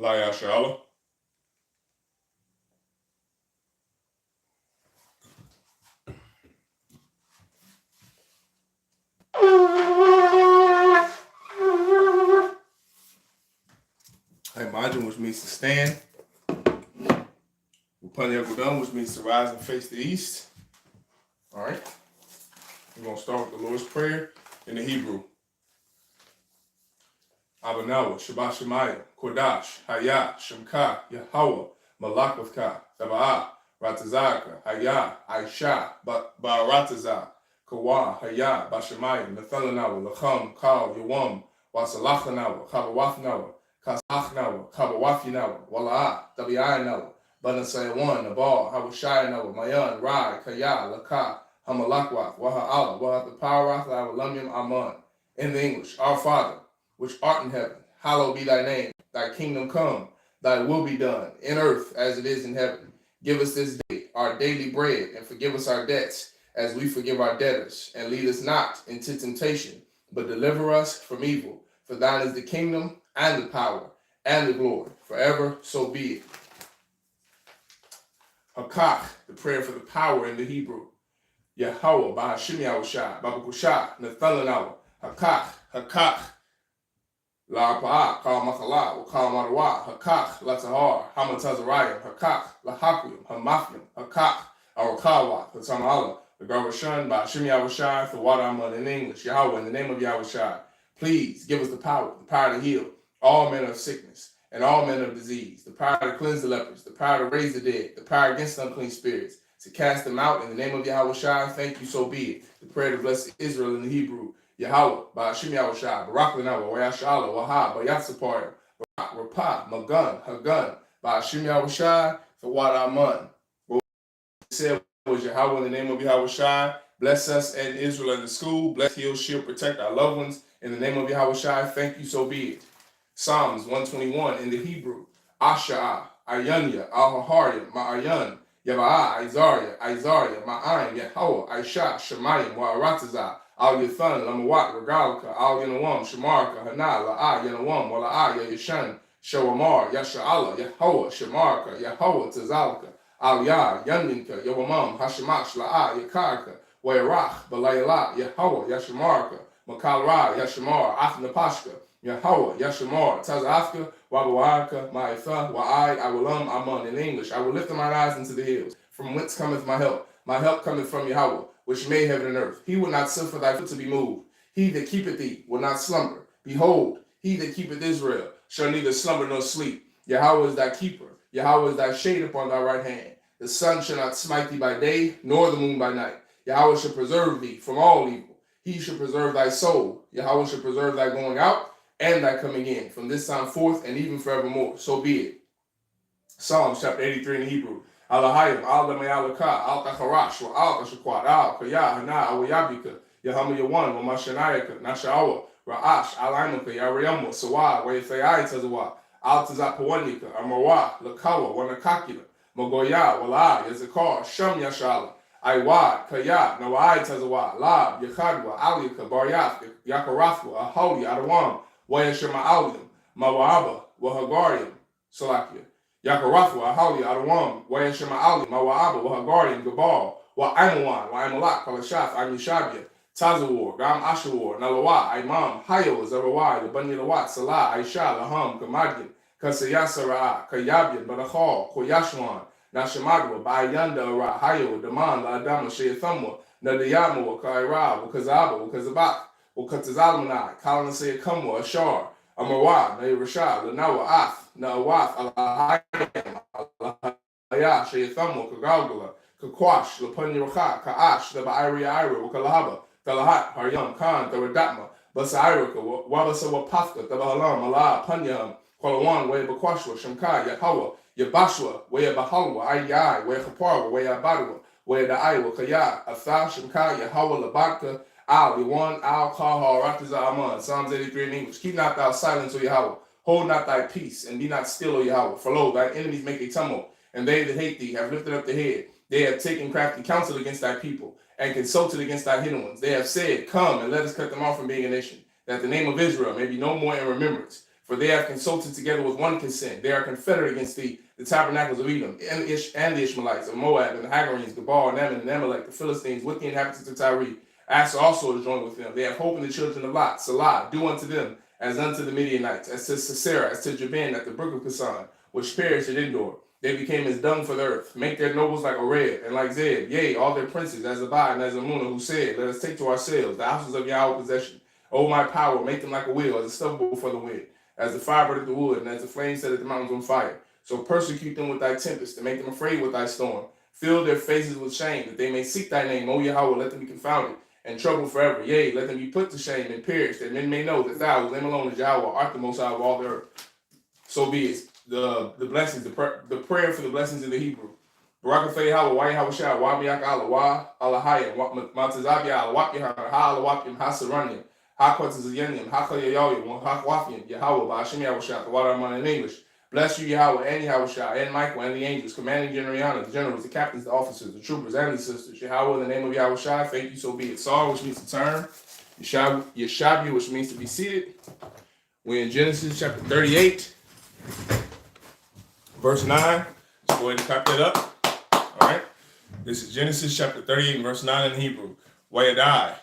La Yashala. Imagine, which means to stand. Upani Agudam, which means to rise and face the east. All right. We're going to start with the Lord's Prayer in the Hebrew. Abanawa, Shabbat Shemaya, Kodash, Hayah, Shemka, Yahweh, Malakavka, Taba'ah, Ratazaka, Hayah, Aisha, Ba'aratazah, Kawa, Hayah, Bashemaya, Nathalanawa, Lacham, Kal, Yawam, Wasalachanawa, Kabawafnawa, Kasachnawa, Kabawafinawa, Wala'ah, Tabi'ayanawa, Banasayawan, Nabal, Hawashayanawa, Mayan, Rai, Kaya, Laka, Hamalakwath, Waha'ala, Wahataparath, Lawalamyam Aman. In the English, Our Father, which art in heaven, hallowed be thy name. Thy kingdom come, thy will be done, in earth as it is in heaven. Give us this day our daily bread, and forgive us our debts, as we forgive our debtors. And lead us not into temptation, but deliver us from evil. For thine is the kingdom, and the power, and the glory, forever, so be it. Hakach, the prayer for the power in the Hebrew. Yahweh, Bahashim Yahushai, Babakushah, Nathalanawa, Hakach, La Pa'a, Kal Makala, Kal Marawa, Hakach, Latahar, Hamatazarayim, Hakach, Lahakuyim, Hamafim, Hakach, Arakawa, Hatamala, the Garbashan, Bahashim Yahushai, for what I'm on in English. Yahweh, in the name of Yahushai, please give us the power to heal all manner of sickness and all manner of disease, the power to cleanse the lepers, the power to raise the dead, the power against unclean spirits, to cast them out in the name of Yahushai. Thank you, so be it. The prayer to bless Israel in the Hebrew. Yahweh, Ba'ashim Yahushai, Baraklanawa, Wayashala, Waha, Bayatsapar, Rapah, Magun, Hagun, Ba'ashim Yahushai, for what Aman. What we said was Yahweh, in the name of Yahushai. Bless us and Israel in the school. Bless, heal, shield, protect our loved ones in the name of Yahushai. Thank you, so be it. Psalms 121 in the Hebrew. Asha'ah, Ayanya, Al-Haharim, Ma'ayan, Yaba'ah, Isaiah, Ma'ayin, Yahweh, Aisha, Shemayim, Wa'aratazah, Al Yathan, Lamawat, Regalka, Al Yanawam, Shamarka, Hana, La'a, Yanawam, Wala'a, Yashan, Shawamar, Yasha'ala, Yahweh, Shamarka, Yahweh, Tazalka, Al Ya, Yandinka, Yawamam, Hashamash, La'a, Yakarka, Wayrach, Balayala, Yahweh, Yashamarka, Makalra, Yashamar, Afnapashka, Yahweh, Yashamar, Tazafka, Wabawaka, Ma'itha, Wa'ai, Awalam, Aman. In English, I will lift mine eyes into the hills. From whence cometh my help? My help cometh from Yahweh, which made heaven and earth. He will not suffer thy foot to be moved. He that keepeth thee will not slumber. Behold, he that keepeth Israel shall neither slumber nor sleep. Yahweh is thy keeper. Yahweh is thy shade upon thy right hand. The sun shall not smite thee by day, nor the moon by night. Yahweh shall preserve thee from all evil. He shall preserve thy soul. Yahweh shall preserve thy going out and thy coming in, from this time forth and even forevermore. So be it. Psalms chapter 83 in Hebrew. Alahayim, Al-Damayalaka, Al-Tacharash, Al-Tashakwat, Al-Kaya, Hana, Awayabika, Yahama Yawan, Wamashanayaka, Nashawa, Ra'ash, Al-Aimaka, Yariyamu, Sawa, Waythayai Tazawa, Al-Tazapawanika, Amawa, Lakawa, Wanakakila, Magoya, Wala, Yazakar, Sham Yashala, Aiwad, Kaya, Nawai Tazawa, Lab, Yakhadwa, Alika, Baryath, Yakarathwa, Aholi, Adawam, Wayashama Alim, Mawaba, Wahagarium, Salakia. Yakarathwa, Ahali, Adawam, Wayashama Ali, Mawaba, Wahagarium, Gabal, Wa'aimawan, Wa'aimalak, Kalashath, Amishabia, Tazawar, Gam Ashawar, Nalawa, Imam, Hayo, Zarawai, the Bunilawat, Salah, Aisha, Laham, Kamadyan, Kasayasara, Kayabian, Badahal, Koyashwan, Nashamadwa, Bayanda, Ra, Hayo, Daman, La Adama, Shayathamwa, Nadayama, Kaira, Wakazaba, Wakazabat, Wakatazalmanai, Kalanasaya Kamwa, Ashar, Amawa, Nairashah, Lanawa, Ath, Nawath, Alahayam, Alahaya, Shayathamwa, Kagalgala, Kakwash, Lapanyrocha, Kaash, the Bairi Ira, Wakalahaba, Talahat, Haryam, Khan, Tharadatma, Basairaka, Wabasa Wapafka, Tabahalam, Allah, Panyam, Kwalawan, Way Bakwashwa, Shamkai, Yahweh, Yabashwa, Way Bahalwa, Ayai, Way Kaparwa, Way Abadwa, Way the Iowa, Kaya, Atha, Shamkai, Yahweh, Labaka, Al, Yawan, Al, Kaha, Rataza, Aman, Psalms 83 in English. Keep not thou silence, O Yahweh. Hold not thy peace, and be not still, O Yahweh. For lo, thy enemies make a tumult, and they that hate thee have lifted up the head. They have taken crafty counsel against thy people, and consulted against thy hidden ones. They have said, come, and let us cut them off from being a nation, that the name of Israel may be no more in remembrance. For they have consulted together with one consent. They are confederate against thee, the tabernacles of Edom, and the Ishmaelites of Moab, and the Hagarenes, Gebal, and Ammon, and Amalek, the Philistines, with the inhabitants of Tyre. Ask also to join with them. They have hope in the children of Lot. Salah, do unto them as unto the Midianites, as to Sisera, as to Jabin at the brook of Kison, which perished at Endor. They became as dung for the earth. Make their nobles like Oreb and like Zeb, yea, all their princes, as Abad and as Amunah, who said, let us take to ourselves the houses of Yahweh possession. O my power, make them like a wheel, as a stubble for the wind, as the fire burneth the wood, and as the flame setteth the mountains on fire. So persecute them with thy tempest, and make them afraid with thy storm. Fill their faces with shame, that they may seek thy name. O Yahweh, let them be confounded and troubled forever. Yea, let them be put to shame and perish, that men may know that thou, whose name alone is Yahweh, art the most high of all the earth. So be it. The blessings, the prayer for the blessings in the Hebrew. Barakathay Hala, Why Yahweh Shah, Why Miyak Allah, Why Allahayim, Matazabia, Allah, Wapyah, Ha Alawapim, Ha Saranyim, Ha Quatazayanyim, Ha Kayayoyim, Ha Wafian, Yahweh, Ba'ashim Yahweh Shah, the water I'm on in English. Bless you, Yahweh, and Yahweh Shah, and Michael, and the angels, commanding General, the generals, the captains, the officers, the troopers, and the sisters. Yahweh, in the name of Yahweh Shah, thank you, so be it. Saw, which means to turn. Yeshabi, which means to be seated. We're in Genesis chapter 38. Verse 9, let's go ahead and copy that up. All right. This is Genesis chapter 38, verse 9 in Hebrew. Wayadai,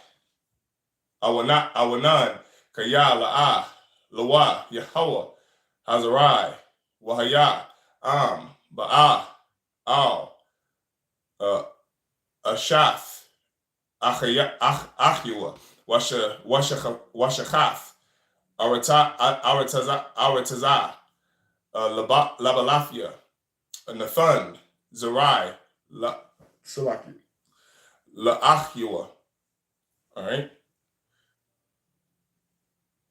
Awanan, Kaya, La'ah, Lawa, Yahweh, Hazarai, Wahaya, Ba'ah, Al, Ashath, Achiyah, Washachaf, Aratazah, Labalafia, Nathan, Zerai, Salaki, La'achua. All right.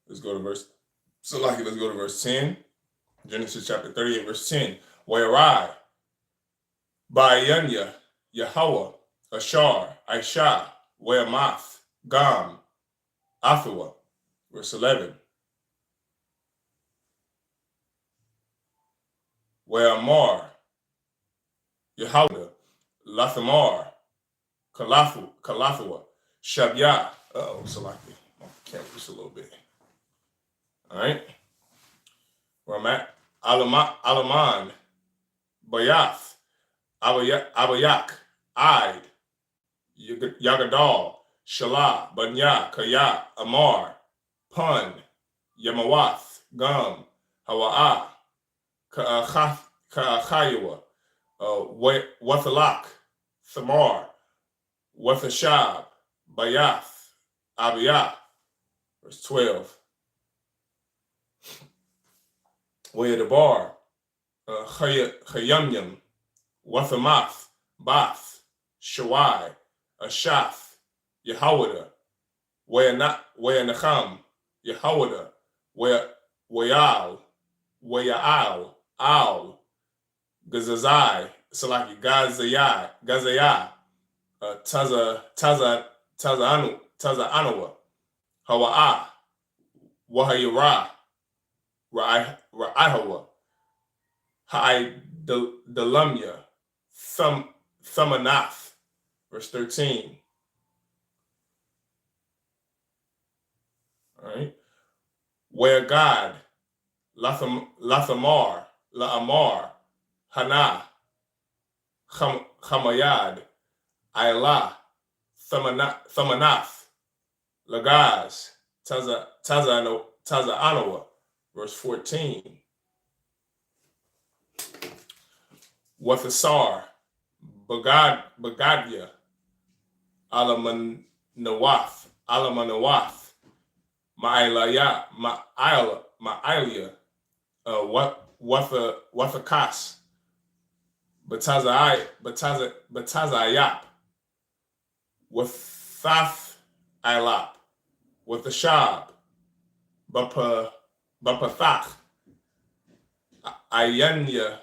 Let's go to verse 10. Genesis chapter 38, verse 10. Whereai, Bayanya, Yahweh, Ashar, Aisha, Weamath, Gam, Athua. Verse 11. Weamar, Yahweh, Lathamar, Kalathua, Shabya. Salaki. Can't just a little bit. All right. Where I'm at. Alaman, Bayath, Abayak, Ide, Yagadal, Shalah, Banya, Kaya, Amar, Pun, Yamawath, Gum, Hawa'ah, Ka'achayawa, Wathalak, Thamar, Wathashab, Bayath, Abiyah. Verse 12. Wayadabar, Chayamyam, Wathamath, Bath, Shawai, Ashath, Yahawada, Wayanacham, Yahawada, Wayal, Al, Gazazai, Salaki, Gazaya, Taza Hawa'ah, Wahayara, Ra'ihawa, Dalamya, Thamanath. Verse 13. All right. Where God, Lathamar, La'amar, Hana, Chamayad, Ayla, Thamanath, Lagaz, Taza Anawa. Verse 14. Wathasar, Bagadya, Alamanawath, Ma'alia, Wathakas, Batazayap, Wathath Ilap, Wathashab, Bapathach, Ayanyam,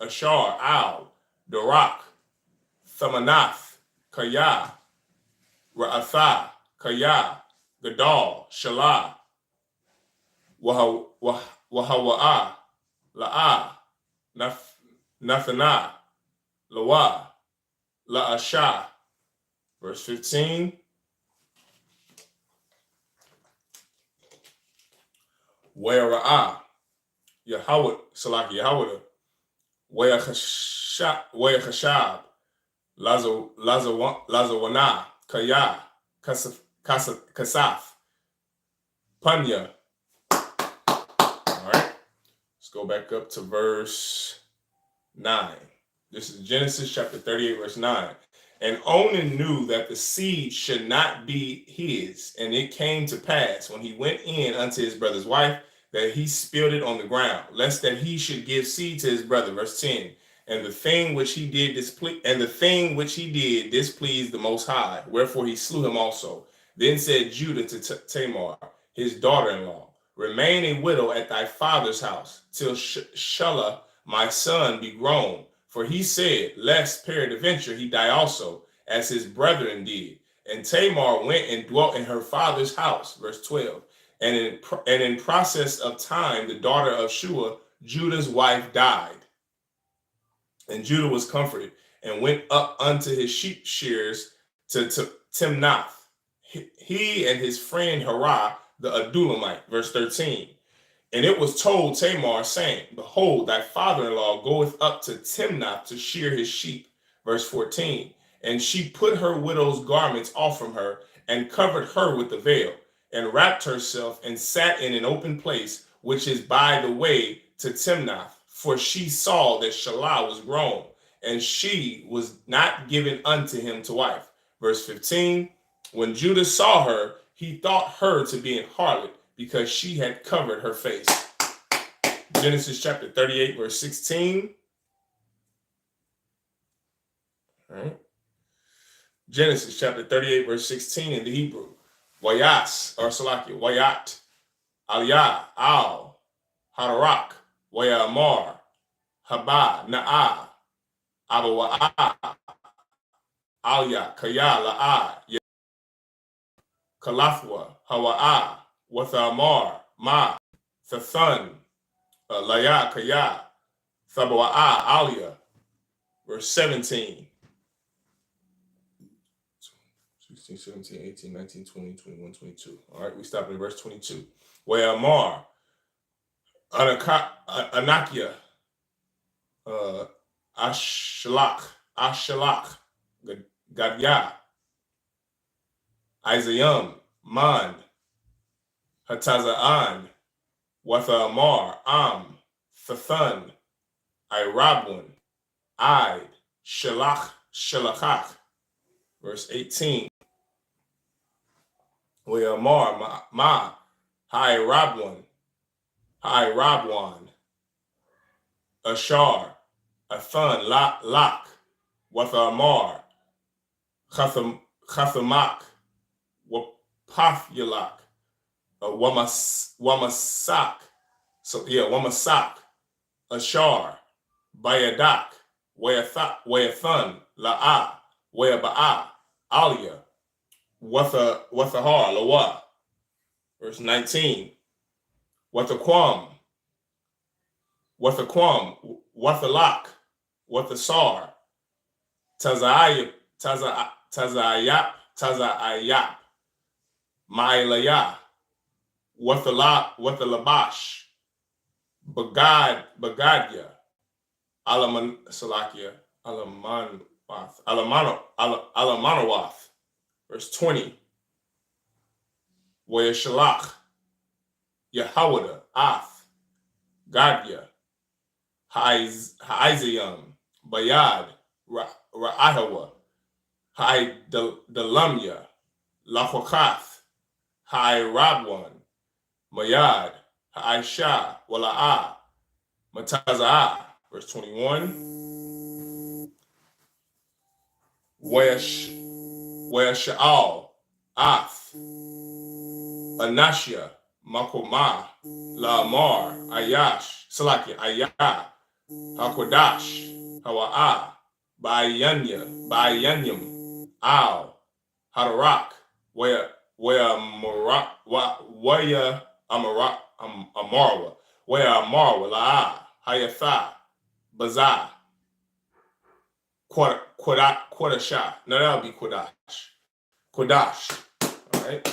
Ashar, Al, Darak, Thamanath, Kaya, Ra'atha, Kaya, Gadal, Shalah, Wahawa'ah, La'ah, Nathana, Lawa, La'asha. Verse 15. Wayara'ah, Yahweh, Salaki Yahweh, Wayachashab, Lazawana, Kaya, Kasaf, Panya. All right, let's go back up to verse 9. This is Genesis chapter 38, verse 9. And Onan knew that the seed should not be his, and it came to pass when he went in unto his brother's wife that he spilled it on the ground, lest that he should give seed to his brother. Verse 10. And the thing which he did displeased the Most High, wherefore he slew him also. Then said Judah to Tamar, his daughter-in-law, remain a widow at thy father's house till Shelah my son be grown. For he said, lest peradventure he die also, as his brethren did. And Tamar went and dwelt in her father's house. Verse 12. And in process of time, the daughter of Shua, Judah's wife, died. And Judah was comforted and went up unto his sheep shears to Timnath, he and his friend Harah, the Adulamite. Verse 13. And it was told Tamar, saying, behold, thy father-in-law goeth up to Timnath to shear his sheep. Verse 14. And she put her widow's garments off from her, and covered her with the veil, and wrapped herself, and sat in an open place, which is by the way to Timnath. For she saw that Shelah was grown, and she was not given unto him to wife. Verse 15. When Judah saw her, he thought her to be an harlot, because she had covered her face. Genesis chapter 38, verse 16. All right. Genesis chapter 38, verse 16 in the Hebrew. Wayat, Aliyah, Al, Hadarak, Wayamar, Haba, Na'ah, Abawa'ah, Aliyah, Kaya, La'ah, Kalafwa, Hawa'ah, Wathamar, Ma, Thathan, Laya, Kaya, Thabawa'ah, Aliyah. Verse 17. 16, 17, 18, 19, 20, 21, 22. All right, we stop at verse 22. Where Amar, Anakia, Ashalach, Gadya, Isayam, Man, Hataza'an, Watha Amar, Thathan, Irabun, Id, Shalachach. Verse 18. Where Amar, Ma, Hi Rabwan, Ashar, Athan, Lak, Wathamar, Chathamak, Wapathylak, Wamasak, Wamasak, Ashar, Bayadak, Wayathan, La'ah, Wayaba'ah, Aliyah, Wathahar, Lawa. Verse 19. Wathaquam, Wathalak, Wathasar, Tazayap, Ma'ilaya, Wathalabash, Bagadya, Alamanowath. Verse 20. Wayashalach, Yahawada, Ath, Gadya, Haizayam, Bayad, Ra'ahawa, Dalamya, Lachokath, Rabwan, Mayad, Aisha, Wala'ah, Mataza'ah. Verse 21. Wayasha'al, Ath, Anashia, Makoma, Lamar, Ayash, Salaki, Ayah, Hakodash, Hawa'ah, Bayanyam, Al, Hadarak, Waya Amarwa, Waya Amarwa, La'ah, Hayatha, Bazah, Quadasha. No, that'll be Quadash. All right.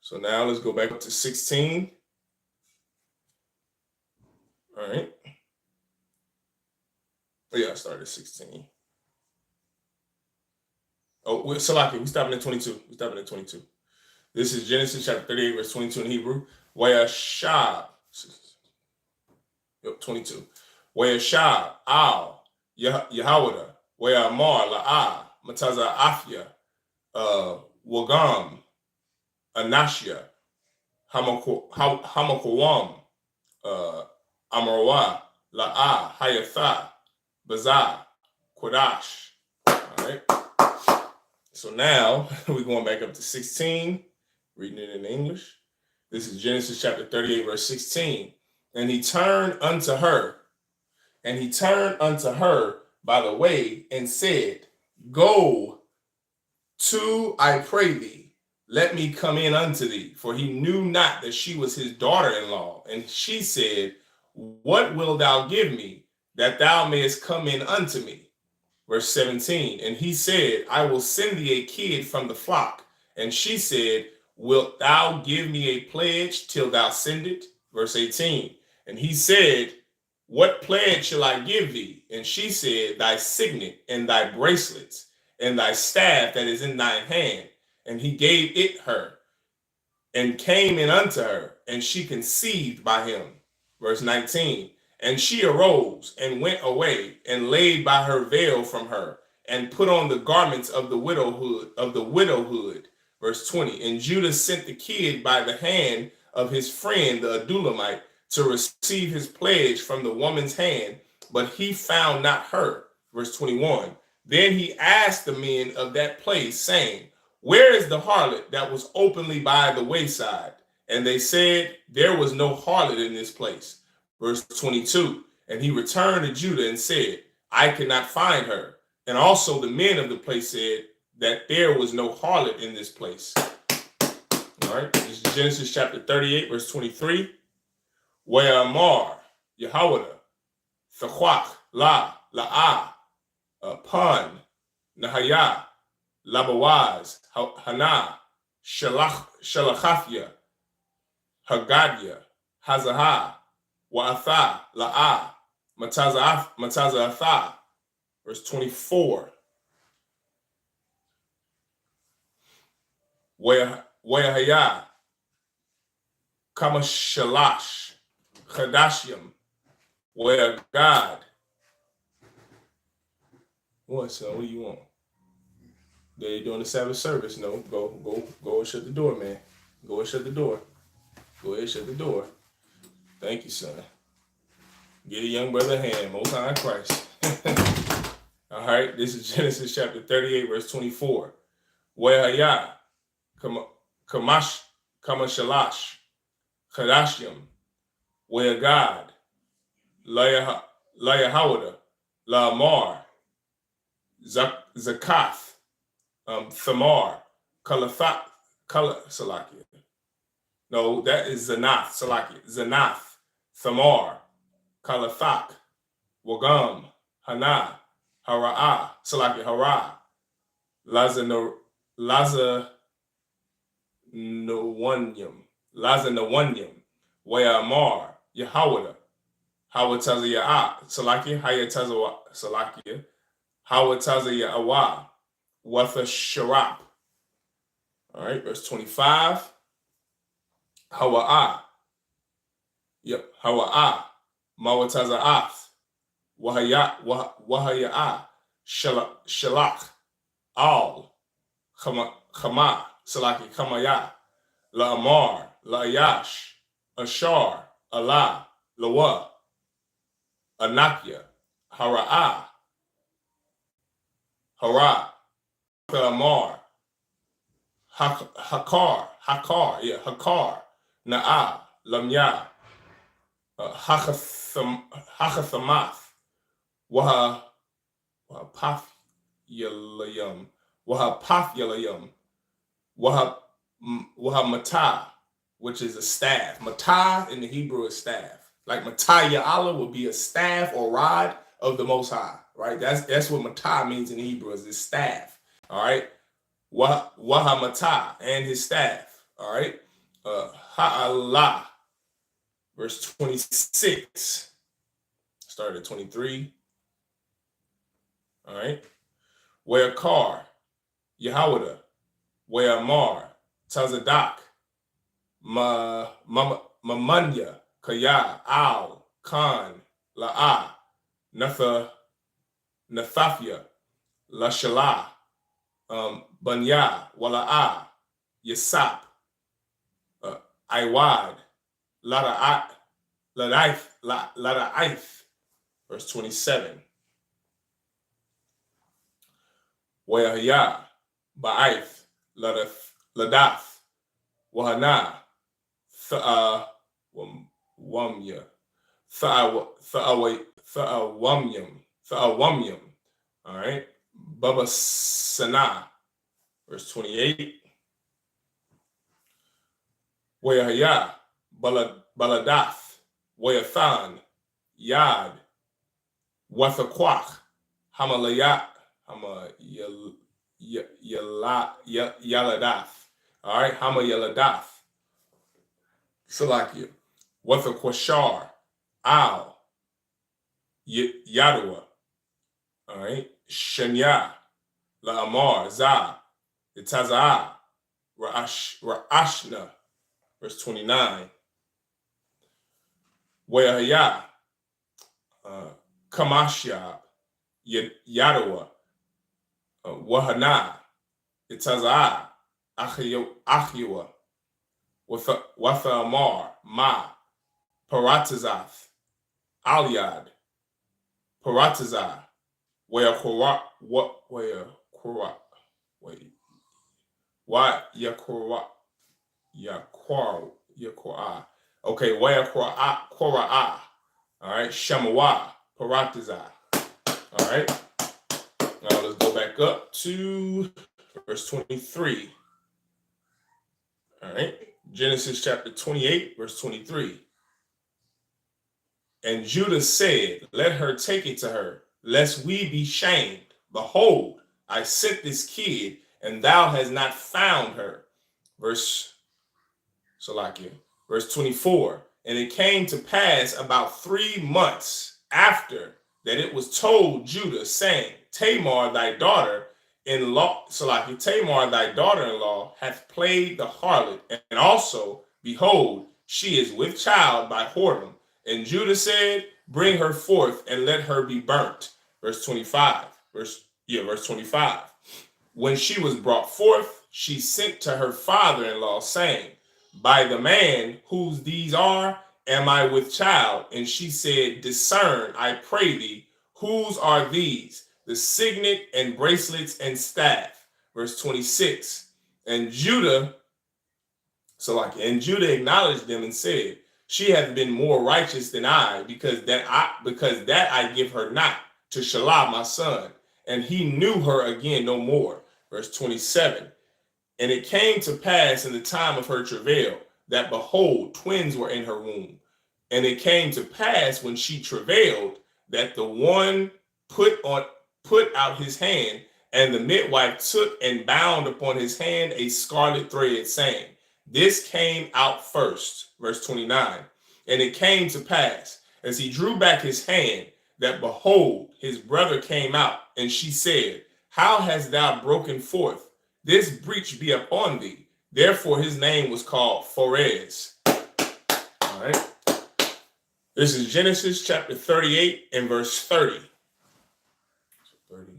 So now let's go back up to 16. All right. Oh, yeah, I started at 16. Oh, Salaki, we stopping at 22. We stopping at 22. This is Genesis chapter 38, verse 22 in Hebrew. Wayashab. Yep, 22. Wayashab, al, Yahawada, Wayamar, la'ah, Mataza afya, Wagam, Anashia, Hamakwam, Amarawa, la'ah, Hayatha, Bazar, Kodash. All right. So now we're going back up to 16, reading it in English. This is Genesis chapter 38, verse 16. And he turned unto her by the way and said, Go to, I pray thee, let me come in unto thee. For he knew not that she was his daughter-in-law. And she said, What wilt thou give me, that thou mayest come in unto me? Verse 17, and he said, I will send thee a kid from the flock. And she said, Wilt thou give me a pledge till thou send it? Verse 18, and he said, What pledge shall I give thee? And she said, Thy signet and thy bracelets and thy staff that is in thine hand. And he gave it her and came in unto her, and she conceived by him. Verse 19, and she arose and went away and laid by her veil from her and put on the garments of the widowhood. Verse 20, and Judah sent the kid by the hand of his friend, the Adulamite, to receive his pledge from the woman's hand, but he found not her. Verse 21, then he asked the men of that place, saying, Where is the harlot that was openly by the wayside? And they said, There was no harlot in this place. Verse 22, and he returned to Judah and said, I cannot find her. And also the men of the place said that there was no harlot in this place. All right, this is Genesis chapter 38, verse 23. Wayamar, Yahawada, Thachwach, La'ah, Pan, Nahaya, Labawaz, Hana, Shalachafia, Hagadia, Hazahah, Wa'atha, La'ah, Matazatha. Verse 24. Wayahaya, Kamashalash, Chadashiam, Wayagad. What, son? What do you want? They're doing the Sabbath service. No, go and shut the door, man. Go and shut the door. Go ahead and shut the door. Thank you, son. Get a young brother a hand. Most High Christ. All right, this is Genesis chapter 38, verse 24. Wehaya, Kamashalash, Chadashiam, Weagad, Layahawada, La'amar, Zakath, Thamar, Salakia. No, that is Zanath, Salakia. Zanath, Thamar, Kalathak, Wagam, Hana, Hara'ah, Salakia, Hara'ah, Lazanawanyam, Wayamar, Yahawada, Hawatazayah, Salakia, Hayatazawa, Salakia, Hawatazayah, Watha Sharap. All right, verse 25. Hawa'ah. Yep, Hawa'ah. Mawataza'ath. Wahaya'ah. Shalach. Al. Chama. Salaki. Kamaya. La'amar. La'ayash. Ashar. Allah. Lawa. Anakya. Hara'ah. Hara. Amar. Hakar, Na'ah, Lamya, Hachathamath, Wahapafyalayam, Wahamatah, which is a staff. Matah in the Hebrew is staff. Like Matah Ya'ala would be a staff or rod of the Most High, right? That's what Matah means in the Hebrew, is this staff, all right? Wahamatah and his staff, all right? Ha'ala, verse 26. Start at 23. All right. Where Kar, Yahawada, where Amar, Tazadak, Mamunya, Kaya, Al, Khan, La'a, Nathafia, Lashala, Banya, Wala'a, Yasap, Iwad, Lada'if, verse 27. Wahaya, Ba'if, Ladaf, Wahana, Wamya, Tha'awamyam. All right. Baba Sana, verse 28. Wahaya, Baladath, Wayathan, Yad, Wathakwach, Hamalayat, Yaladath. All right, Hamayaladath. Salakia. Wathakwashar, Al, Yadua. All right, Shanya, La'amar, Za, Itaza'ah, Ra'ashna, verse 29. Wayahaya, Kamashya, Yadua, Wahana, Itaza'ah, Achiyua, Watha Amar, Ma, Paratazath, Aliad, Paratazah, where Korah, Yakwara. Okay, where Korah, all right, Shemawa, Paratazah. All right, now let's go back up to verse 23. All right, Genesis chapter 28, verse 23. And Judah said, let her take it to her, lest we be shamed. Behold, I sent this kid, and thou hast not found her. Verse 24. And it came to pass about 3 months after that it was told Judah, saying, Tamar, thy daughter-in-law, Tamar, thy daughter-in-law, hath played the harlot, and also, behold, she is with child by whoredom. And Judah said, bring her forth and let her be burnt. Verse 25. Verse 25. When she was brought forth, she sent to her father-in-law, saying, by the man whose these are, am I with child? And she said, discern, I pray thee, whose are these? The signet and bracelets and staff. Verse 26. And Judah acknowledged them and said, she hath been more righteous than I, because that I give her not to Shelah my son. And he knew her again no more. Verse 27. And it came to pass in the time of her travail, that behold, twins were in her womb. And it came to pass when she travailed, that the one put out his hand, and the midwife took and bound upon his hand a scarlet thread, saying, this came out first. Verse 29. And it came to pass, as he drew back his hand, that behold, his brother came out, and she said, how hast thou broken forth? This breach be upon thee. Therefore his name was called Pharez. All right. This is Genesis chapter 38 and verse 30. 30.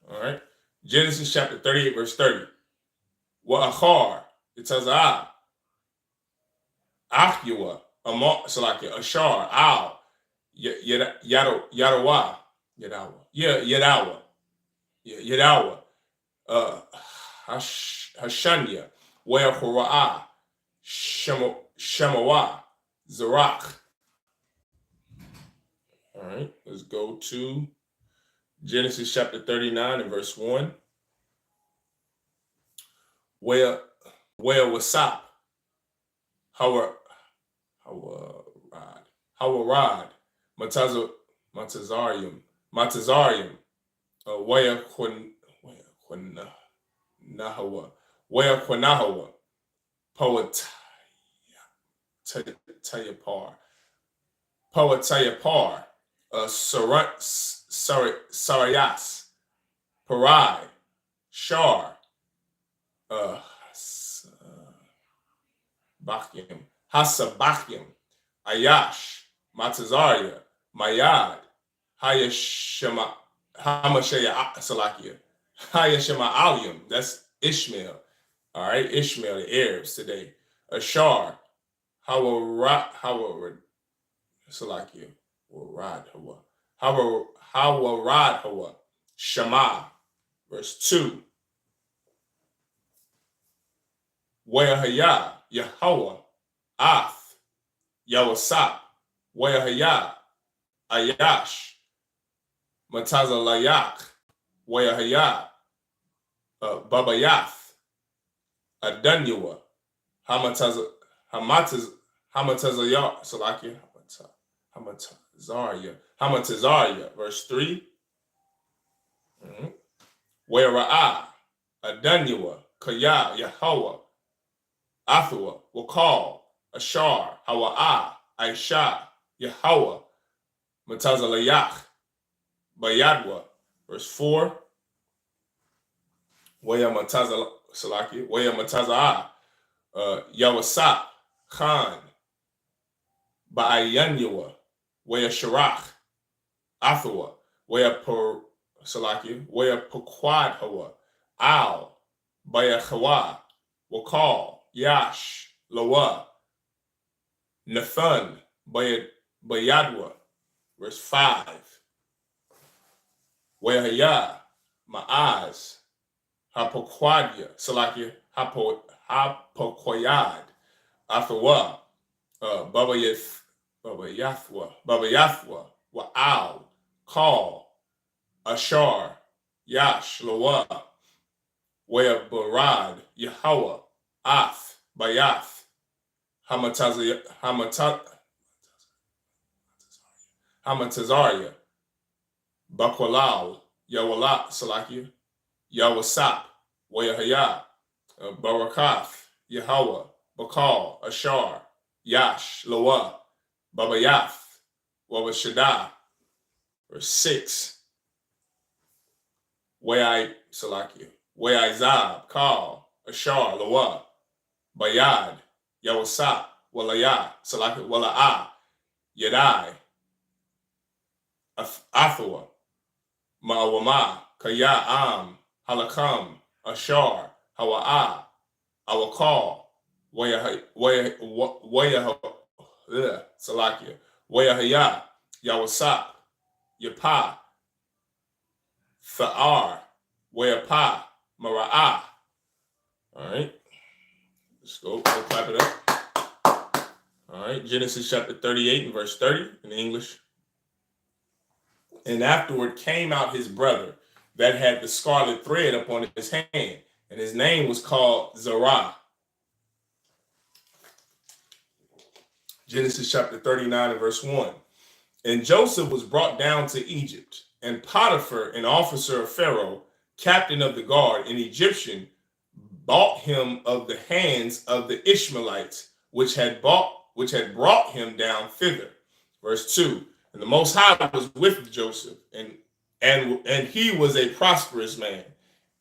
All right. Genesis chapter 38, verse 30. Wa'achar, Itazah, Achua, Ashar, Al, Yadawa, Hashanya, Weahora'ah, Shemawa, Zerach. All right, let's go to Genesis chapter 39 and verse 1. Where Wasap, Hawarad, Matazarium, Where Nahawa, Wea Quanahawa, Poetayapar, Poetayapar, Sarayas, Parai, Shar, Bakyim, Hasabakyim, Ayash, Matazaria, Mayad, Hayashema, Hamashaya Salakia, Hayashema Alium, that's Ishmael. All right, Ishmael, the Arabs today. Ashar, Hawarad, Salakia, Warad Hawa, Hawarad Hawa, Shema, verse 2. Wehaya, Yahweh, Ath, Yawasap, Wehaya, Ayash, Matazalayak, Wehaya, Babayath, Adanyua, Hamatazaya, Salakia, Hamatazaria, verse 3. Wera'ah, Adanyua, Kaya, Yahweh, Athua, Wakal, Ashar, Hawa'ah, Aisha, Yahweh, Matazalayach, Bayadwa, verse 4. Waya Mataza'ah, Yawasap, Khan, Ba'ayanyua, Waya Sharach, Athua, Waya Pequad Hawa, Al, Baya Chawa, Wakal, Yash, Lawa, Nathan, Bayadwa, verse 5. Wehaya, Ma'az, Hapoquadia, Salakia, Hapoquayad, Athawa, Babayathwa, Wa'al, Kal, Ashar, Yash, Lawa, Wea Barad, Yahweh, Ath, Bayath, Hamatazaria, Bakwalal, Yawala, Salakia, Yawasap, Wehaya, Barakath, Yahweh, Bakal, Ashar, Yash, Lawa, Babayath, Wabashadah, verse 6. Weizab, Kal, Ashar, Lawa, Bayad, Yawasap, Walaya, Salakia, Wala'ah, Yadai, Athua, Ma'awama, Kaya Am, Halakam, Ashar, Hawa'ah, Awakal, Salakia, Wayahaya, Yawasap, Yapa, Tha'ar, Wayapa, Mara'ah. All right, let's go. We'll clap it up. All right, Genesis chapter 38 and verse 30 in English. And afterward came out his brother that had the scarlet thread upon his hand, and his name was called Zerah. Genesis chapter 39 and verse 1. And Joseph was brought down to Egypt, and Potiphar, an officer of Pharaoh, captain of the guard, an Egyptian, bought him of the hands of the Ishmaelites, which had brought him down thither. Verse 2. And the Most High was with Joseph, and he was a prosperous man,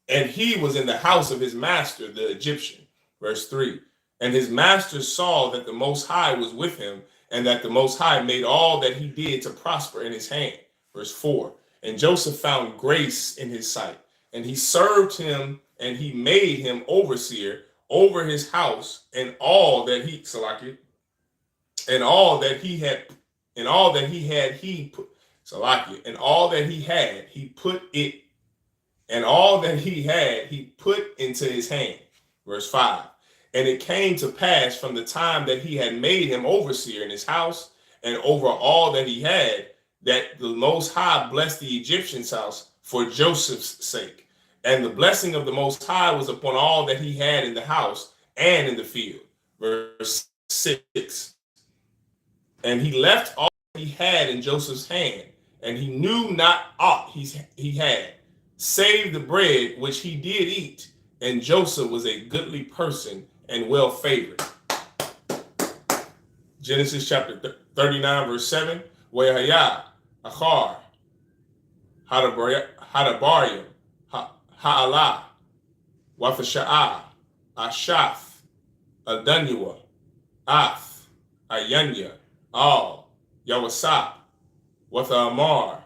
and he was in the house of his master, the Egyptian. Verse 3. And his master saw that the Most High was with him, and that the Most High made all that he did to prosper in his hand. Verse 4. And Joseph found grace in his sight, and he served him, and he made him overseer over his house, and all that he put into his hand. Verse 5. And it came to pass from the time that he had made him overseer in his house and over all that he had, that the Most High blessed the Egyptian's house for Joseph's sake. And the blessing of the Most High was upon all that he had in the house and in the field. Verse 6. And he left all he had in Joseph's hand, and he knew not aught he had, save the bread which he did eat, and Joseph was a goodly person and well favored. Genesis chapter 39, verse 7. Wehaya, Achar, Hadabarim, Ha'ala, Wathasha'ah, Ashaf, Adanyua, Ath, Ayanya, Al, Yawasap, Wathamar,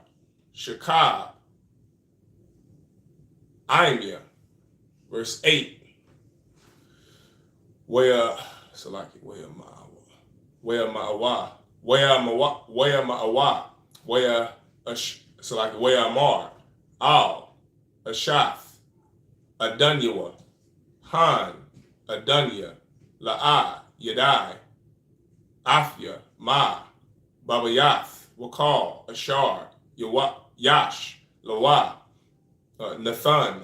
Shakab, Imya. Verse 8. Where Ma'awa, where Amar, Al, Ashaf, Adanyua, Han, Adanya, La'a, Yadai, Afya, Ma, Babayath, Wakal, Ashar, Yash, Lawa, Nathan,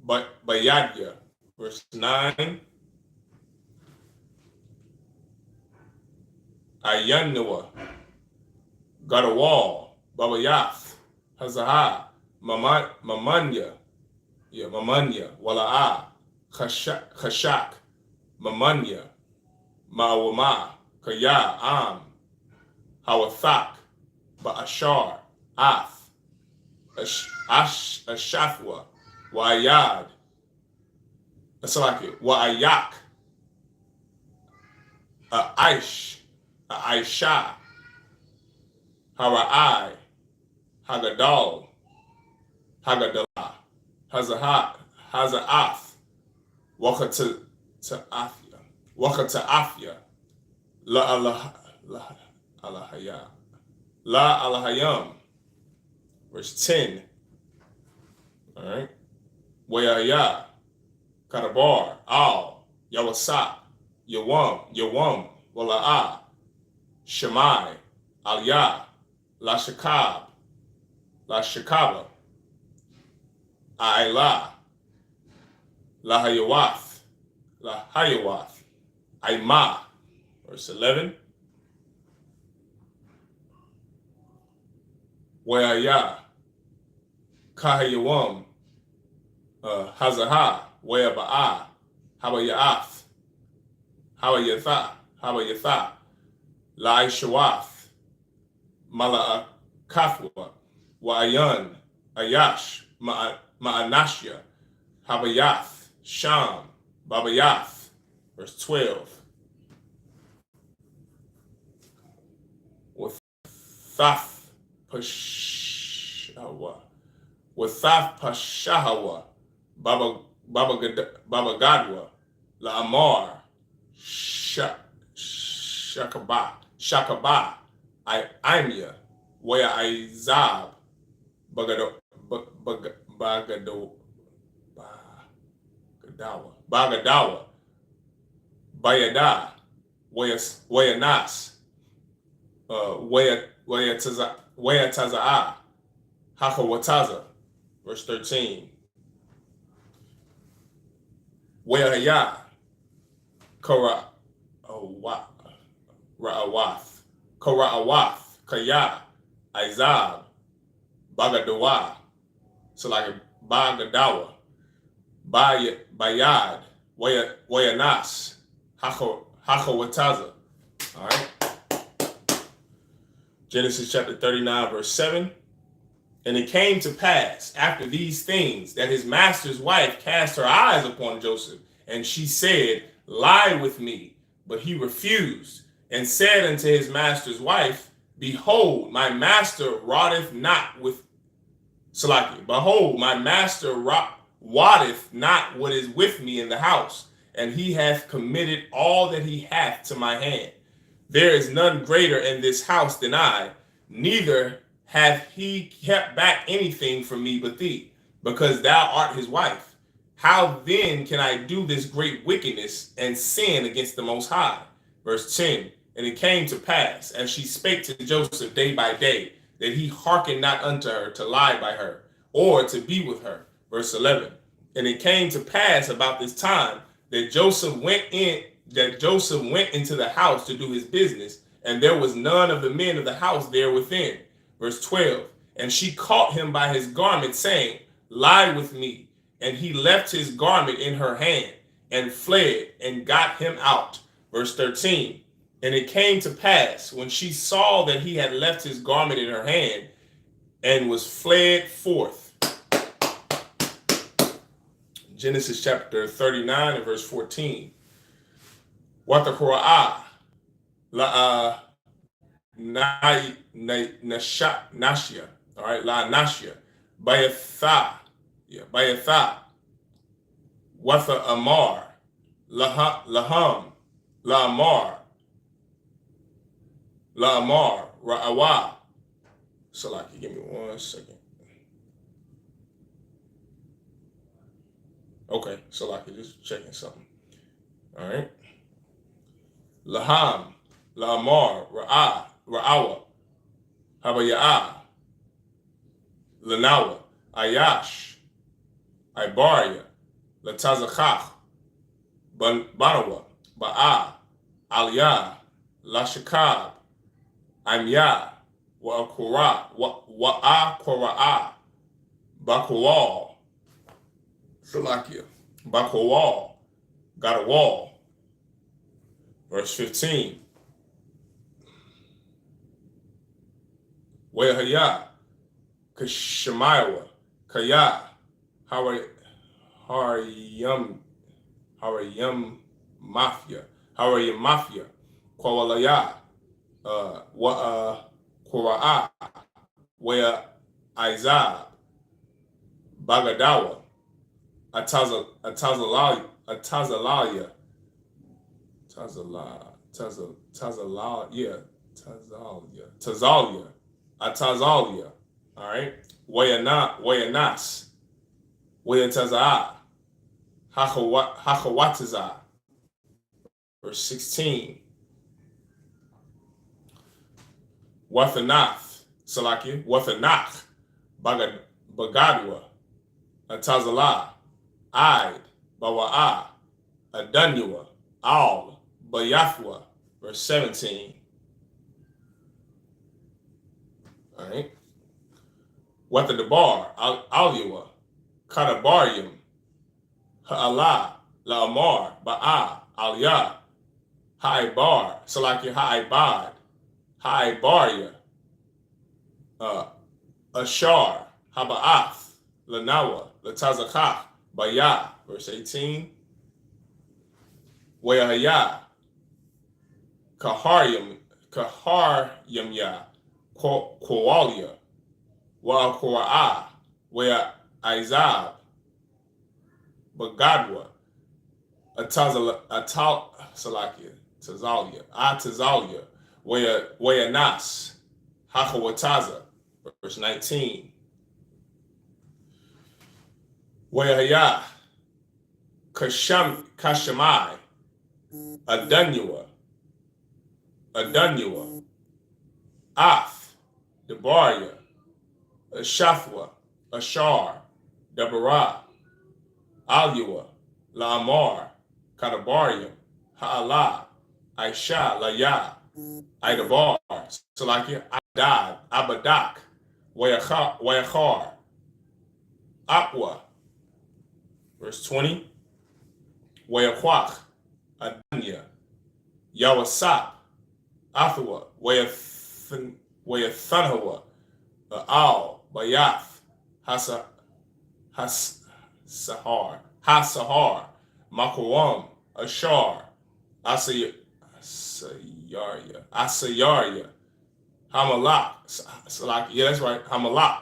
Bayadya. Verse 9. Ayanua, Gadawal, Babayath, Hazaha, Mamanya, Wala'a, Khashak, Mamanya, Mawama, Kaya, Am, Hawathak, Ba'ashar, Ath, Ashafwa, Wa'ayad, Wa'ayak, Aish, Aisha, Hara'ai, Hagadal, Hagadalah, Haza'ath, Wakata'afya, La Alahayam. Verse 10. All right. Wayaya, Kadabar, Al, Yawasap, Yawam, Wala'ah, Shemai, Aliyah, La Shakaba, Ailah, Lahayawath, Aimah. Verse 11. Wayaya, Kahayawam, Hazaha, Wayaba'a, Habayaath, Habayatha, Laishawath, Mala'akafwa, Wa'ayan, Ayash, Ma'anashya, Habayath, Sham, Babayath. Verse 12. Wathaf Pashahawa, Baba Gadwa, La'amar, Shakaba, Imya, Waya Izab, Bagadawa, Bayada, Waya Nas, Waya Taza'ah, Hakawataza. Verse 13. Wehaya, Kora'awath, Kaya, Izab, Bagadawa, Bagadawa, Bayad, Wayanas, Hakawataza. All right. Genesis chapter 39, verse 7. And it came to pass after these things that his master's wife cast her eyes upon Joseph, and she said, Lie with me. But he refused, and said unto his master's wife, Behold, my master wotteth not with Behold, my master wotteth not what is with me in the house, and he hath committed all that he hath to my hand. There is none greater in this house than I, neither hath he kept back anything from me but thee, because thou art his wife. How then can I do this great wickedness and sin against the Most High? Verse 10. And it came to pass, as she spake to Joseph day by day, that he hearkened not unto her to lie by her, or to be with her. Verse 11. And it came to pass about this time that Joseph went into the house to do his business, and there was none of the men of the house there within. Verse 12. And she caught him by his garment, saying, Lie with me. and he left his garment in her hand and fled and got him out. Verse 13. And it came to pass when she saw that he had left his garment in her hand and was fled forth. Genesis chapter 39 and verse 14. Watakura'ah la nashia. All right, la nashia. Bayatha. Yeah, Bayatha. Watha amar. Laham. La amar. La amar. Ra'awa. Salaki, give me 1 second. Okay, Salaki, just checking something. All right. Laham, Lamar, Ra'awa, Habaya'ah, Lanawa, Ayash, Ibaria, Latazakach, Banawa, Ba'a, Aliyah, Lashakab, Amya, Wa'akora'a, Bakuwal, Salakia, Bakuwal, got a wall. Verse 15. Wehaya, Kashemayawa, Kaya, Harayam Mafia, Kwalaya, Kora'a, Wea Izab, Bagadawa, Atazalaya, Tazalia. All right. Wayanas, Wayataza, Hachawataza. Verse 16. Wathanath, Salakia, Wathanath, Bagadwa, Atazala, Id, Bawa'a, Adanyua, Al, Bayathwa, verse 17. All right. What the bar, Aliwa, Kadabarium, Ha'ala, La'amar, Ba'a, Aliyah, Ha'ibar, Salaki Ha'ibad, Ha'ibaria, Ashar, Haba'ath, Lanawa, Latazakach, Bayah, verse 18. Wayahaya, Kaharyamya, Koalia, Wa'akora'a, Wea Izab, Bagadwa, Tazalia, Wea Nas, Hakawataza, verse 19. Wayahaya, Kashamai, Adanyua, Ath, Debaria, Shathwa, Ashar, Deborah, Alua, Lamar, Kadabarium, Ha'ala, Aisha, Laya, Idabar, Salakia, Adad, Abadak, Wayachar, Aqua, verse 20, Wayakwach, Adanya, Yawasap, Athua, Wayathanhawa, Al, Bayath, Hasahar, Makwam, Ashar, Asayaria, Hamalak, yeah, that's right, Hamalak,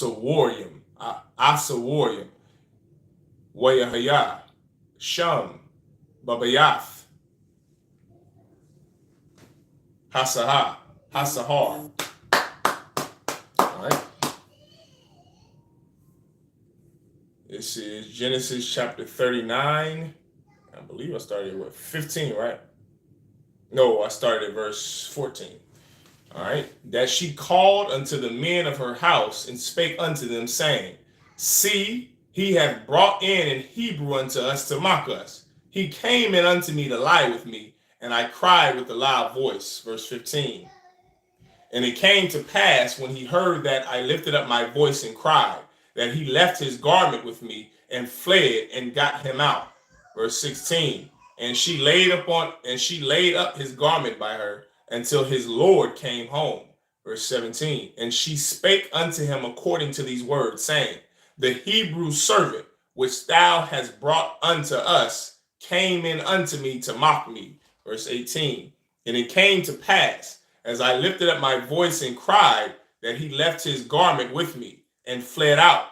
Asawarium, Wayahaya, Sham, Babayath, Hasahar. All right. This is Genesis chapter 39. I believe I started with 15, right? No, I started at verse 14. All right. That she called unto the men of her house and spake unto them, saying, See, he hath brought in Hebrew unto us to mock us. He came in unto me to lie with me, and I cried with a loud voice. Verse 15. And it came to pass when he heard that I lifted up my voice and cried, that he left his garment with me and fled and got him out. Verse 16. And she laid up his garment by her until his Lord came home. Verse 17. And she spake unto him according to these words, saying, the Hebrew servant which thou hast brought unto us came in unto me to mock me. Verse 18. And it came to pass, as I lifted up my voice and cried, that he left his garment with me and fled out.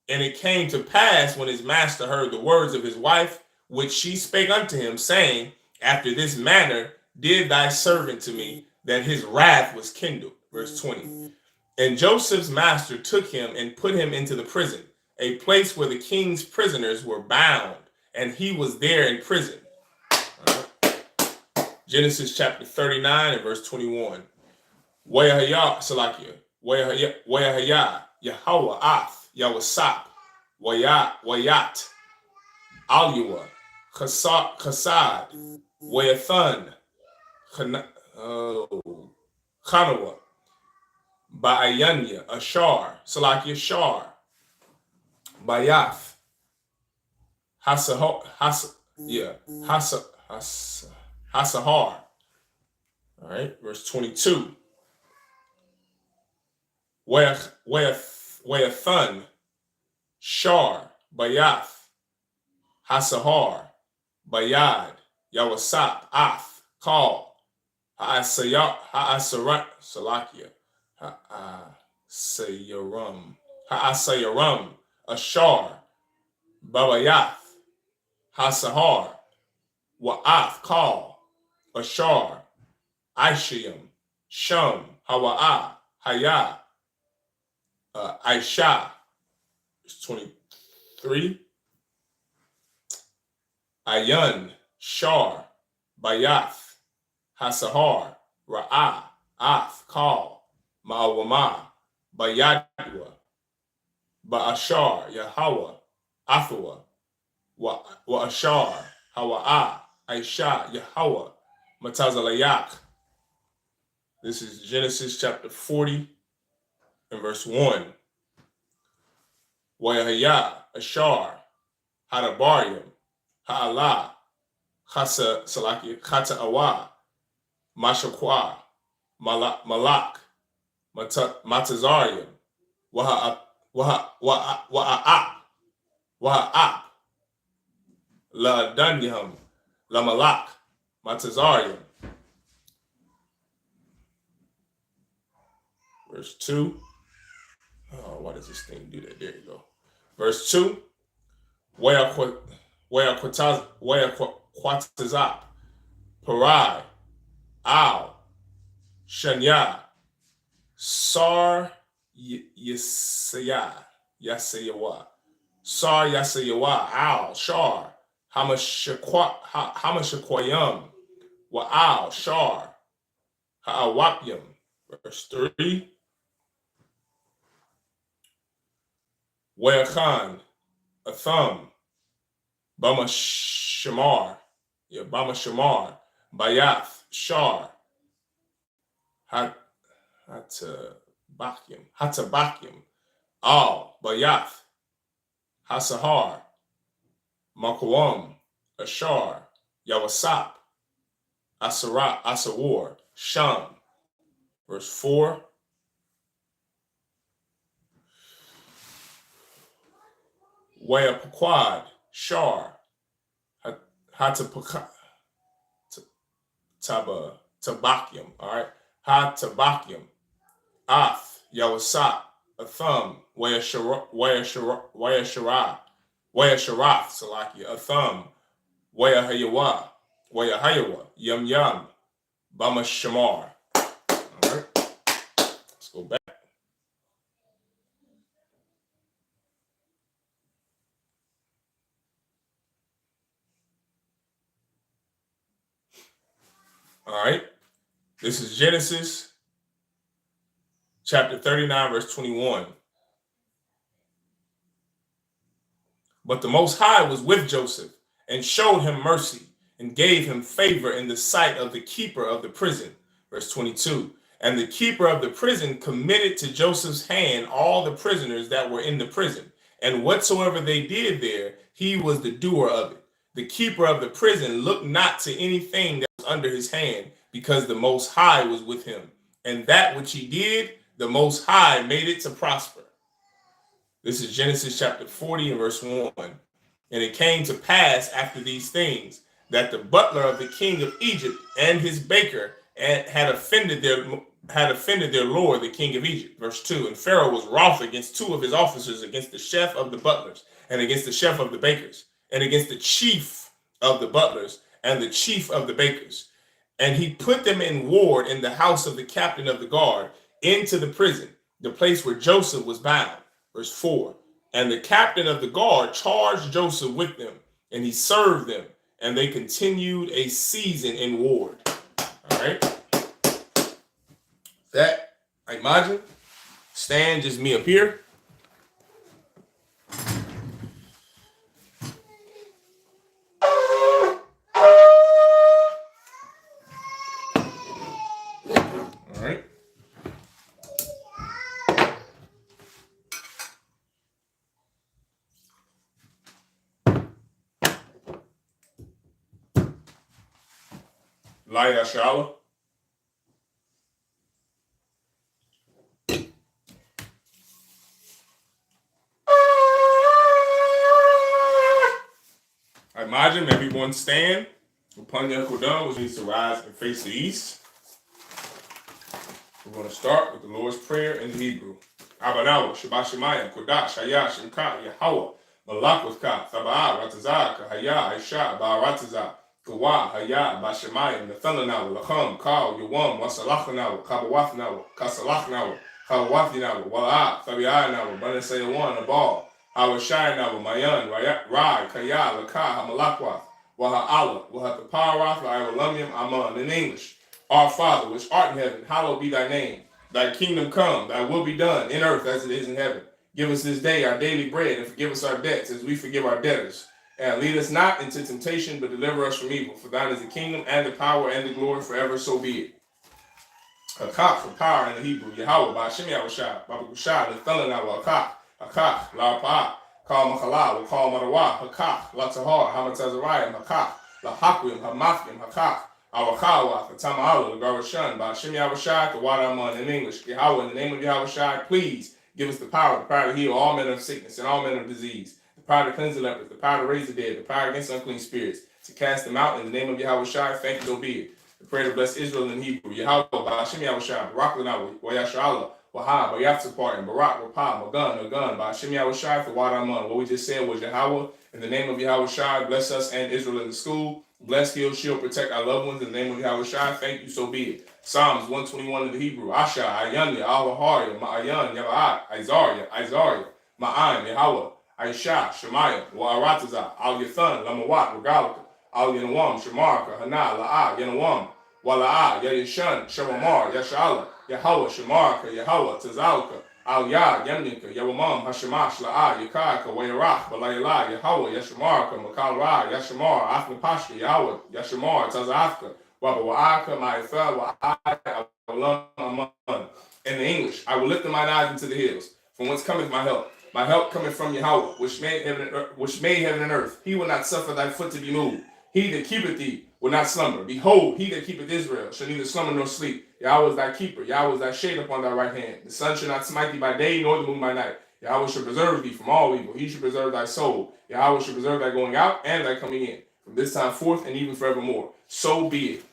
And it came to pass when his master heard the words of his wife, which she spake unto him, saying, after this manner did thy servant to me, that his wrath was kindled. Verse 20. And Joseph's master took him and put him into the prison, a place where the king's prisoners were bound, and he was there in prison. Genesis chapter 39 and verse 21. Wayahaya, Salakia, Wayahaya, Yahweh, Ath, Yahweh, Wayat, Alua, Kasad, Wayathan, Kanawa, Ba'ayanya, Ashar, Salakia, Shar, Bayath, Hasahar. All right, verse 22. Wayathan, Shar, Bayath, Hasahar, Bayad, Yawasap, Ath, Kal, Salakia, Ha'asayaram, Ashar, Babayath, Hasahar, Wa'ath, Kal, Ashar, Aishayim, Shum, Hawa'ah, Hayah, Aisha, 23. Ayan, Shar, Bayath, Hasahar, Ra'ah, Ath, Kal, Ma'awama, Bayadwa, Ba'ashar, Yahweh, Athua, Wa'ashar, Hawa'ah, Aisha, Yahweh, Matazalayak. This is Genesis chapter 40 and verse 1. Wayahaya, Ashar, Hadabaryam, Ha'ala, Chasa Salaki, Chata Awa, Mashakwa, Malak, Matazarium, Waha'ap, La Danyam, La Malak, Matazarium. Verse 2. Oh, why does this thing do that? There you go. Verse 2. Where Quatazap, Parai, Al, Shanya, Sar Yasayawa, Sar Yasayawa, Al, Shar, Hamashakwayam, Wa'al, Shar, Ha'awapyam. Verse 3. Weachan, Atham, Bama Shamar, Bayath, Shar, Hatabakyam, Al, Bayath, Hasahar, Makawam, Ashar, Yawasap, Asawar, Sham. Verse 4. Wayapaquad, Shar, Tabakyam, all right, Tabakyam, Ath, Yawasap, Atham, Wayasharath, Salakia, Atham, Wayahayawa, Yum, Bama Shamar. All right, let's go back. All right, this is Genesis chapter 39, verse 21. But the Most High was with Joseph and showed him mercy and gave him favor in the sight of the keeper of the prison. Verse 22. And the keeper of the prison committed to Joseph's hand all the prisoners that were in the prison. And whatsoever they did there, he was the doer of it. The keeper of the prison looked not to anything that was under his hand, because the Most High was with him. And that which he did, the Most High made it to prosper. This is Genesis chapter 40 and verse 1. And it came to pass after these things, that the butler of the king of Egypt and his baker had offended their lord, the king of Egypt. Verse 2. And Pharaoh was wroth against two of his officers, against the chef of the butlers, and against the chef of the bakers, and against the chief of the butlers, and the chief of the bakers. And he put them in ward in the house of the captain of the guard, into the prison, the place where Joseph was bound. Verse 4. And the captain of the guard charged Joseph with them, and he served them, and they continued a season in ward. All right. That, I imagine, stand just me up here. All right. Light Ashala. I imagine everyone stand upon your Kodan, which needs to rise and face the east. We're going to start with the Lord's Prayer in Hebrew. Abadawa, Shabbat Shemayim, Kodash, Hayah, Shemka, Yahweh, Malakutka, Thabaa, Ratazak, Hayah, Aisha, Baratazak, Kawa, Hayah, Bashemayim, Nathalanawa, Lacham, Kal, Yawam, Wasalachanawa, Kabawafnawa, Kasalachnawa, Kabawafinawa, Wala, Fabianawa, Banasayawan, Abal, Awashayanawa, Mayan, Rai, Kaya, Laka, Hamalakwath, Waha Allah, Waha Kaparath, Iwalumium, Aman, in English. Our Father, which art in heaven, hallowed be thy name. Thy kingdom come, thy will be done, in earth as it is in heaven. Give us this day our daily bread, and forgive us our debts, as we forgive our debtors. And lead us not into temptation, but deliver us from evil. For thine is the kingdom, and the power, and the glory, forever, so be it. Hakak, for power in the Hebrew. Yahweh, Ba'ashem Yahushua, Babakushah, the Thalanawa, Hakak, La Pa'at, Kal Machala, Kal Marawa, Hakak, La Tahar, Hamatazariah, Hakak, La Hakwim, Hamafim, Hakak, Awakawa, Tamala, the Garashan, Ba'ashem Yahushua, the Wadaman in English. Yahweh, in the name of Yahushua, please give us the power to heal all men of sickness and all men of disease, the power to cleanse the lepers, the power to raise the dead, the power against unclean spirits, to cast them out in the name of Yahushua. Thank you, so be it. The prayer to bless Israel in Hebrew. Yahweh, Ba'ashem Yahushua, Barak Lanawa, Wayashala, Wahab, Bayatsapar, and Barak, Rapah, Magun, Ba'ashem Yahushua, the Wadaman. What we just said was Yahweh, in the name of Yahushua, bless us and Israel in the school. Bless, heal, shield, protect our loved ones in the name of Yahushua. Thank you, so be it. Psalms 121 in the Hebrew. Asha, Ayanya, Alahariya, Ma'ayan, Yava'at, Isaiah, Ma'an, Yahweh, Aisha, Shemaiah, Wa'arataza, Al Yathan, Lamawat, Regalika, Al Yanawam, Shemarka, Hana, La'a, Yanawam, Wala'a, Yayashan, Shemamar, Yashala, Yahweh, Shemarka, Yahweh, Tazalka, Al Yah, Yamnika, Yawamam, Hashemash, La'a, Yakaka, Wayarach, Balayla, Yahweh, Yashamarka, Makal Ra, Yashamar, Afnapashka, Yahweh, Yashamar, Tazafka, Wabawa'aka, Ma'ifel, Wa'ai, in the English, I will lift mine eyes into the hills, from whence cometh my help. My help cometh from Yahweh, which made heaven and earth. He will not suffer thy foot to be moved. He that keepeth thee will not slumber. Behold, he that keepeth Israel shall neither slumber nor sleep. Yahweh is thy keeper. Yahweh is thy shade upon thy right hand. The sun shall not smite thee by day, nor the moon by night. Yahweh shall preserve thee from all evil. He shall preserve thy soul. Yahweh shall preserve thy going out and thy coming in, from this time forth and even forevermore. So be it.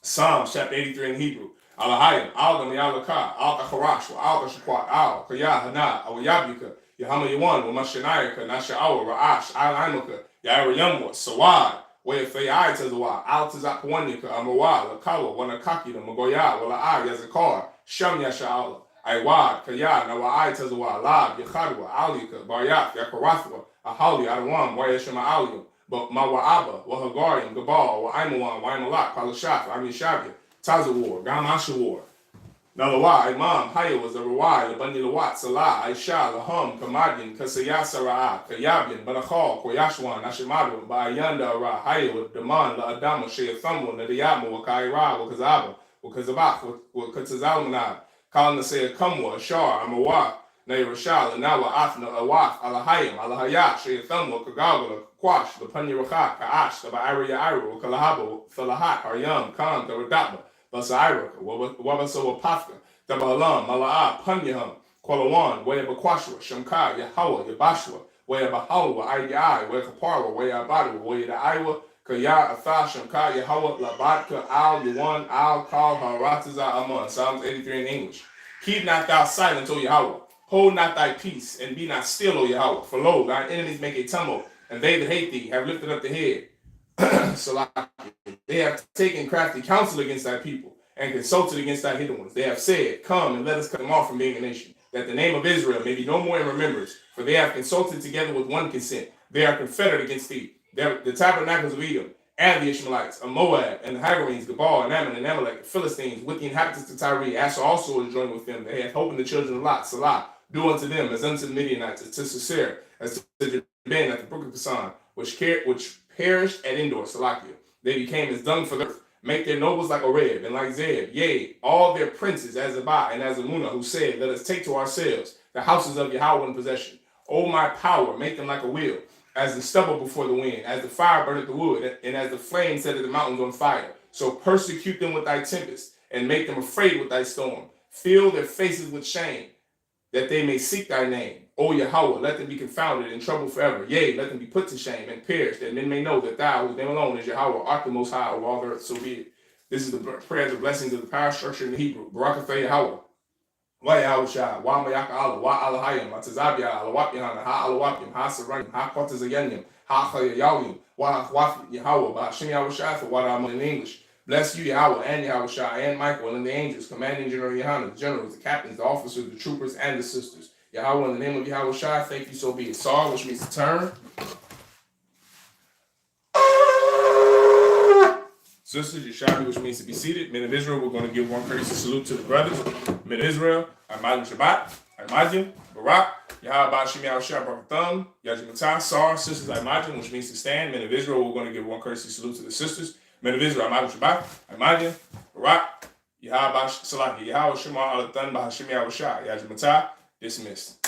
Psalms chapter 83 in Hebrew. Alahayim, Al Yalaka, Al Tacharash, Al Tashakwat, Al Kayah Hana, Al Yabika, Yahama Yawan, Wamashanayaka, Nasha'awa, Ra'ash, Al Imaka, Yaira Yamwa, Sawad, Wayafayai Tazawa, Al Tazakwanika, Amawa, Lakawa, Wanakaki, the Magoya, Wala'a, Yazakar, Sham Yasha'ala, Iwad, Kayah, Nawa'ai Tazawa, Lab, Yakhadwa, Alika, Baryat, Yakarathwa, Ahali, Adawam, Wayashama Alium, but Mawa'aba, Wahagarium, Gabal, Waimawan, Waimalak, Palashat, Amishabia, Tazawar, Gamashawar, Nalawa, Imam, Haya was the Rawai, the Banilawat, Salah, Aisha, Laham, Kamadin, Kasayasara, Kayabian, Banachal, Koyashwan, Nashimadu, Bayanda, Haya, Daman, La Adama, Shea Thamwa, Nadiyama, Wakaira, Wakazaba, Wakazabak, Wakatazalmanab, calling to say a Kamwa, Ashar, Amawak, Nairashal, Anawa, Afna, Awaf, Alahayim, Alahayat, Shayathamwa, Kagagala, Kwash, the Panyaraka, Kaash, the Ba'ira Ira, Kalahabo, Falahat, Aryam, Khan, the Radaba, Basaira, Wabaso Pafka, the Balam, Malaa, Panyaham, Kwalawan, Wayabakwashwa, Shamka, Yahawa, Yabashwa, Wayabahalwa, Ayai, Wayakaparwa, Wayabadu, Wayada Iowa, Kaya, Atha, Shamka, Yahawa, Labatka, Al, Yuan, Al, Kal, Harataza, Amun. Psalms 83 in English. Keep not thou silent, O Yahweh. Hold not thy peace, and be not still, O Yahweh. For lo, thine enemies make a tumult, and they that hate thee have lifted up the head. Salakia. They have taken crafty counsel against thy people, and consulted against thy hidden ones. They have said, come, and let us cut them off from being a nation, that the name of Israel may be no more in remembrance. For they have consulted together with one consent. They are confederate against thee. The tabernacles of Edom, and the Ishmaelites, of Moab, and the Hagarenes, Gebal, and Ammon, and Amalek, the Philistines, with the inhabitants of Tyre. Asher also is joined with them. They have hope in the children of Lot. Salah, do unto them as unto the Midianites, as to Sisera, as to Ben at the brook of Kisan, which perished at Endor, Salakia. They became as dung for the earth. Make their nobles like Oreb and like Zeb, yea, all their princes as Abba and as Amunah, who said, let us take to ourselves the houses of Yahweh in possession. O my power, make them like a wheel, as the stubble before the wind, as the fire burneth the wood, and as the flame setteth the mountains on fire. So persecute them with thy tempest, and make them afraid with thy storm. Fill their faces with shame, that they may seek thy name. O Yahweh, let them be confounded and troubled forever. Yea, let them be put to shame and perish, that men may know that thou, whose name alone is Yahweh, art the most high of all the earth. So be it. This is the prayer of the blessings of the power structure in the Hebrew. Barakatha Yahweh. Wa Yahushua, Wa Mayaka Allah, Wa Alahayim, Matazabia, Alawapyan, Ha Alawapim, Ha Saranim, Ha Kotazayanim, Ha Chayalim, Wa Hwaf Yahweh, Ba Hashem Yahushua, for what I'm in English. Bless you, Yahweh, and Yahushua, and Michael, and the angels, commanding General Yohanan, the generals, the captains, the officers, the troopers, and the sisters. Yahweh, in the name of Yahushua, thank you, so be it. Saw, which means to turn. Sisters, Yeshabi, which means to be seated. Men of Israel, we're going to give one courtesy salute to the brothers. Men of Israel, Imagine Shabbat, Imagine, Barak, Yahweh, Shemi Yahushua, Barakatham, Yajimatah, Sar, sisters, Imagine, which means to stand. Men of Israel, we're going to give one courtesy salute to the sisters. Men of Israel, Imagine Shabbat, Imagine, Barak, Yahweh, Salaki, Yahweh, Shema, Alathan, Bahashemi Yahushua, Yajimatah, dismissed.